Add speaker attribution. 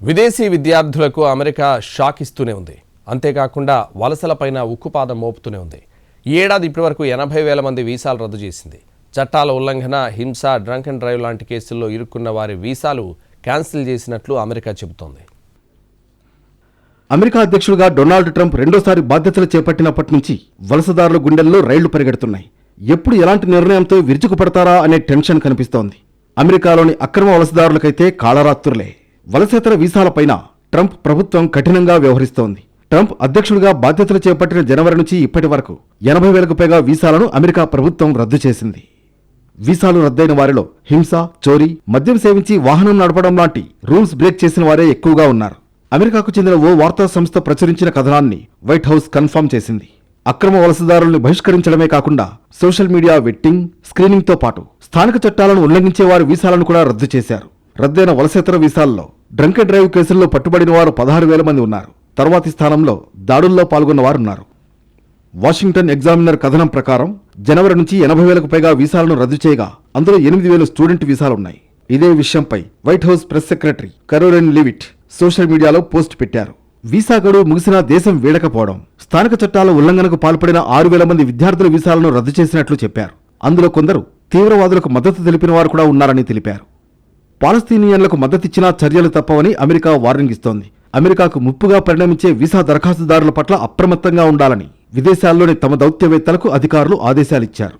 Speaker 1: విదేశీ విద్యార్థులకు America shock ఇస్తూనే ఉంది. అంతేకాకుండా వలసలపైన ఉక్కుపాదం మోపుతూనే ఉంది. ఈ ఏడాది ఇప్పటివరకు 80,000 మంది వీసాలు రద్దు చేసింది. చట్టాల ఉల్లంఘన, హింస, డ్రంక్ అండ్ డ్రైవ్ లాంటి కేసుల్లో ఇరుక్కున్న వారి వీసాలు క్యాన్సిల్ చేసినట్లు అమెరికా చెబుతోంది.
Speaker 2: అమెరికా అధ్యక్షుడిగా డొనాల్డ్ ట్రంప్ రెండోసారి బాధ్యతలు చేపట్టినప్పటి నుంచి వలసదారుల గుండెల్లో రైళ్లు పరిగెడుతున్నాయి. ఎప్పుడు ఎలాంటి నిర్ణయంతో విరుచుకుపడతారా అనే టెన్షన్ కనిపిస్తోంది. అమెరికాలోని అక్రమ వలసదారులకైతే కాళరాత్రులే. వలసేతర వీసాలపైన ట్రంప్ ప్రభుత్వం కఠినంగా వ్యవహరిస్తోంది. ట్రంప్ అధ్యక్షుడిగా బాధ్యతలు చేపట్టిన జనవరి నుంచి ఇప్పటి వరకు 80,000కు పైగా వీసాలను అమెరికా ప్రభుత్వం రద్దు చేసింది. వీసాలు రద్దయిన వారిలో హింస, చోరీ, మద్యం సేవించి వాహనం నడపడం లాంటి రూల్స్ బ్రేక్ చేసిన వారే ఎక్కువగా ఉన్నారు. అమెరికాకు చెందిన ఓ వార్తా సంస్థ ప్రచురించిన కథనాన్ని వైట్ హౌస్ కన్ఫర్మ్ చేసింది. అక్రమ వలసదారుల్ని బహిష్కరించడమే కాకుండా సోషల్ మీడియా వెట్టింగ్, స్క్రీనింగ్తో పాటు స్థానిక చట్టాలను ఉల్లంఘించే వారి వీసాలను కూడా రద్దు చేశారు. రద్దయిన వలసేతర వీసాల్లో డ్రంక్ అండ్ డ్రైవ్ కేసుల్లో పట్టుబడిన వారు 16,000 మంది ఉన్నారు. తర్వాతి స్థానంలో దాడుల్లో పాల్గొన్న వారున్నారు. వాషింగ్టన్ ఎగ్జామినర్ కథనం ప్రకారం జనవరి నుంచి 80,000కు పైగా వీసాలను రద్దు చేయగా అందులో 8,000 స్టూడెంట్ వీసాలున్నాయి. ఇదే విషయంపై white house press secretary Karoline Leavitt social మీడియాలో పోస్ట్ పెట్టారు. వీసా గడువు ముగిసినా దేశం వీడకపోవడం, స్థానిక చట్టాల ఉల్లంఘనకు పాల్పడిన 6,000 మంది విద్యార్థుల వీసాలను రద్దు చేసినట్లు చెప్పారు. అందులో కొందరు తీవ్రవాదులకు మద్దతు తెలిపిన వారు కూడా ఉన్నారని తెలిపారు. పాలస్తీనియన్లకు మద్దతిచ్చినా చర్యలు తప్పవని అమెరికా వార్నింగ్ ఇస్తోంది. అమెరికాకు ముప్పుగా పరిణమించే వీసా దరఖాస్తుదారుల పట్ల అప్రమత్తంగా ఉండాలని విదేశాల్లోని తమ దౌత్యవేత్తలకు అధికారులు ఆదేశాలిచ్చారు.